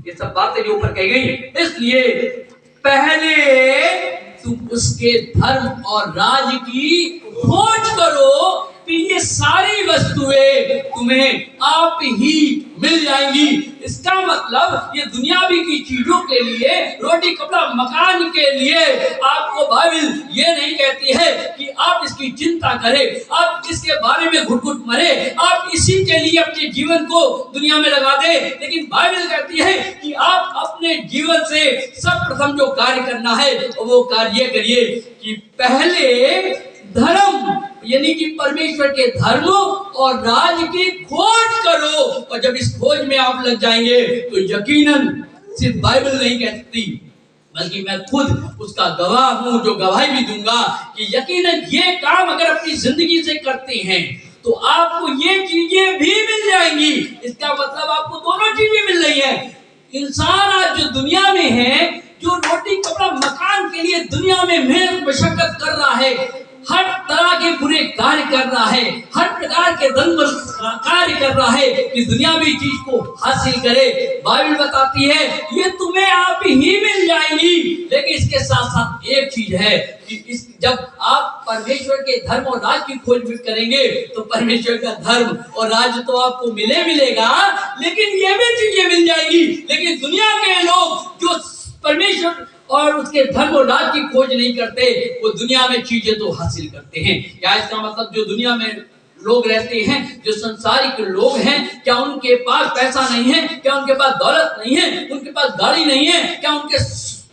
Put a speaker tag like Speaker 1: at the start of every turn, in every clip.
Speaker 1: ये सब बातें जो ऊपर कही गई। इसलिए पहले तुम उसके धर्म और राज की खोज करो, कि ये सारी वस्तुएं तुम्हें आप ही मिल जाएंगी। इसका मतलब ये दुनियावी की चीजों के लिए, रोटी कपड़ा मकान के लिए आपको बाइबल ये नहीं कहती है कि आप इसकी चिंता करें, आप इसके बारे में घुट-घुट मरे, आप इसी के लिए अपने जीवन को दुनिया में लगा दे। लेकिन बाइबल कहती है कि आप अपने जीवन से सर्वप्रथम जो कार्य करना है वो कार्य करिए कि पहले धर्म यानी कि परमेश्वर के धर्म और राज की खोज करो। और जब इस खोज में आप लग जाएंगे तो यकीनन सिर्फ बाइबल नहीं कहती, बल्कि मैं खुद उसका गवाह हूं, जो गवाही भी दूंगा कि यकीनन ये काम अगर अपनी जिंदगी से करते हैं तो आपको ये चीजें भी मिल जाएंगी। इसका मतलब आपको दोनों चीजें मिल रही है। इंसान आज जो दुनिया में है, जो रोटी कपड़ा मकान के लिए दुनिया में मेहनत मशक्कत कर रहा है, हर तरह के बुरे कार्य कर रहा है, हर प्रकार के दंड कार्य कर रहा है कि दुनियावी चीज को हासिल करे। बाइबल बताती है ये तुम्हें आप ही मिल जाएंगी। लेकिन इसके साथ साथ एक चीज है कि जब आप परमेश्वर के धर्म और राज की खोज करेंगे तो परमेश्वर का धर्म और राज तो आपको मिलेगा, लेकिन ये भी चीजें मिल जाएगी। लेकिन दुनिया के लोग जो परमेश्वर और उसके धर्म और राज की खोज नहीं करते, वो दुनिया में चीजें तो हासिल करते हैं। क्या इसका मतलब जो दुनिया में लोग रहते हैं, जो संसारिक लोग हैं, क्या उनके पास पैसा नहीं है? क्या उनके पास दौलत नहीं है? उनके पास गाड़ी नहीं है? क्या उनके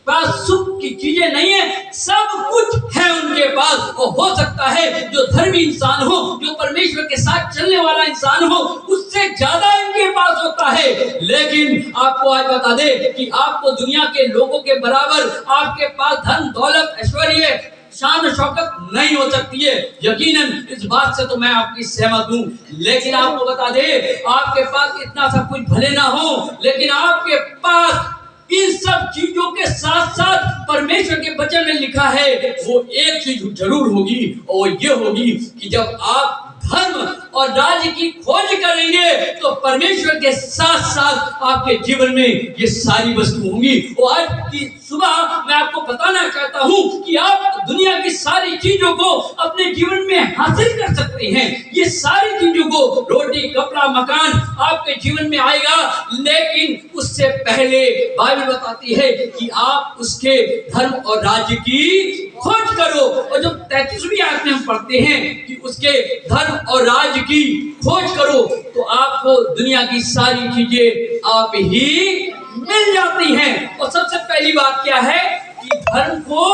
Speaker 1: पास सुख की चीजें नहीं है? सब कुछ है उनके पास। और हो सकता है जो धर्मी इंसान हो, जो परमेश्वर के साथ चलने वाला इंसान हो, उससे ज्यादा इनके पास होता है। लेकिन आपको आज बता दे कि आपको दुनिया के लोगों के बराबर आपके पास धन दौलत ऐश्वर्य शान शौकत नहीं हो सकती है। यकीनन इस बात से तो मैं आपकी सहमत हूँ। लेकिन आपको बता दे, आपके पास इतना सब कुछ भले ना हो, लेकिन आपके पास इन सब चीजों के साथ साथ परमेश्वर के वचन में लिखा है वो एक चीज जरूर होगी, और ये होगी कि जब आप धर्म और राज्य की खोज करेंगे तो परमेश्वर के साथ साथ आपके जीवन में ये सारी वस्तु होंगी। और आज की सुबह मैं आपको बताना चाहता हूँ कि आप दुनिया की सारी चीजों को अपने जीवन में हासिल कर सकते हैं। ये सारी चीजों को, रोटी कपड़ा मकान आपके जीवन में आएगा, लेकिन उससे पहले बाइबल बताती है कि आप उसके धर्म और राज्य की खोज करो। और जब 33वीं आयत में हम पढ़ते हैं कि उसके धर्म और राज्य की खोज करो तो आपको दुनिया की सारी चीजें आप ही मिल जाती हैं। और सबसे पहली बात क्या है कि धर्म को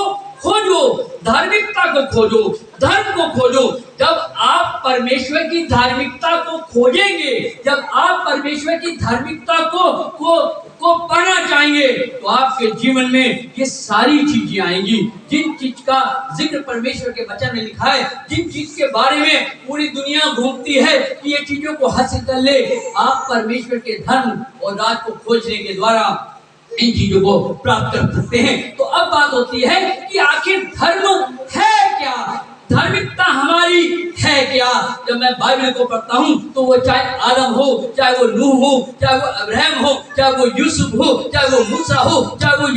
Speaker 1: खोजो, धार्मिकता को खोजो, धर्म को खोजो। जब आप परमेश्वर की धार्मिकता को खोजेंगे, जब आप परमेश्वर की धार्मिकता को पाना चाहेंगे तो आपके जीवन में ये सारी चीजें आएंगी। जिन चीज का जिक्र परमेश्वर के वचन में लिखा है, जिन चीज के बारे में पूरी दुनिया घूमती है कि ये चीजों को हासिल कर ले, आप परमेश्वर के धर्म और राज को खोजने के द्वारा इन चीजों को प्राप्त कर सकते हैं। तो अब बात होती है कि आखिर धर्म है क्या, धार्मिकता हमारी है क्या। जब मैं बाइबल को पढ़ता हूँ तो वो चाहे आदम हो, चाहे वो नूह हो, चाहे वो अब्राहम हो, चाहे वो यूसुफ हो, चाहे वो मूसा हो, चाहे वो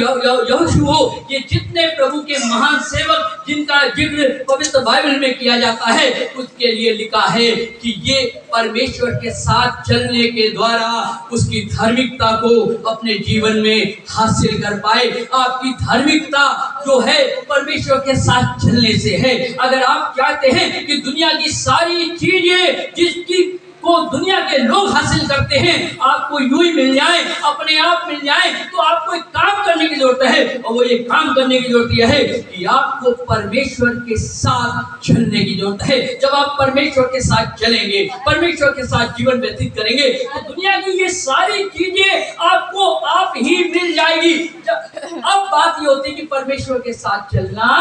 Speaker 1: यहोशू हो, ये जितने प्रभु के महान सेवक जिनका जिक्र पवित्र बाइबल में किया जाता है, उसके लिए लिखा है कि ये परमेश्वर के साथ चलने के द्वारा उसकी धार्मिकता को अपने जीवन में हासिल कर पाए। आपकी धार्मिकता जो है परमेश्वर के साथ चलने से है। अगर आप चाहते हैं कि दुनिया की सारी चीजें जिसकी को दुनिया के लोग हासिल करते हैं आपको यूं ही मिल जाए, अपने आप मिल जाए, तो आपको एक काम करने की जरूरत है। और वो ये काम करने की जरूरत यह है कि आपको परमेश्वर के साथ चलने की जरूरत है। जब आप परमेश्वर के साथ चलेंगे, परमेश्वर के साथ जीवन व्यतीत करेंगे, तो दुनिया की ये सारी चीजें आपको आप ही मिल जाएगी। अब बात ये होती है कि परमेश्वर के साथ चलना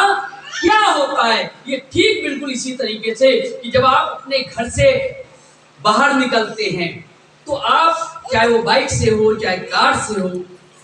Speaker 1: क्या होता है। ये ठीक बिल्कुल इसी तरीके से कि जब आप अपने घर से बाहर निकलते हैं तो आप चाहे वो बाइक से हो, चाहे कार से हो,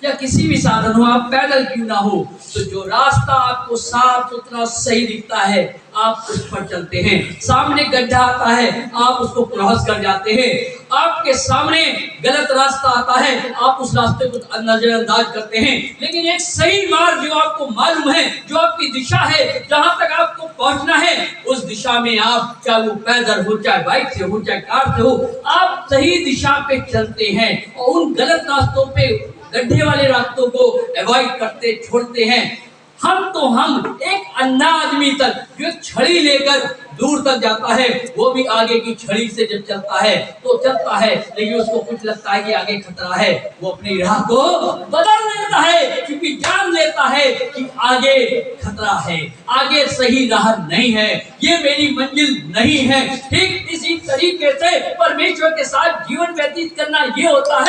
Speaker 1: या किसी भी साधन हो, आप पैदल क्यों ना हो, तो जो रास्ता आपको साफ सुथरा सही दिखता है आप उस पर चलते हैं। सामने गड्ढा आता है आप उसको क्रॉस कर जाते हैं। आपके सामने गलत रास्ता आता है आप उस रास्ते को नजरअंदाज करते हैं। लेकिन एक सही मार्ग जो आपको मालूम है, जो आपकी दिशा है, जहां तक आपको पहुंचना है, उस दिशा में आप, चाहे वो पैदल हो, चाहे बाइक से हो, चाहे कार से हो, आप सही दिशा पे चलते हैं और उन गलत रास्तों पे, गड्ढे वाले रास्तों को अवॉइड करते छोड़ते हैं। हम एक अन्ना आदमी तक जो एक छड़ी लेकर दूर तक जाता है, वो भी आगे की छड़ी से जब चलता है तो चलता है, लेकिन उसको कुछ लगता है कि आगे खतरा है, वो अपनी राह को बदल लेता है क्योंकि जान लेता है कि आगे खतरा है, आगे सही राह नहीं है, ये मेरी मंजिल नहीं है। ठीक इसी तरीके से परमेश्वर के साथ जीवन व्यतीत करना ये होता है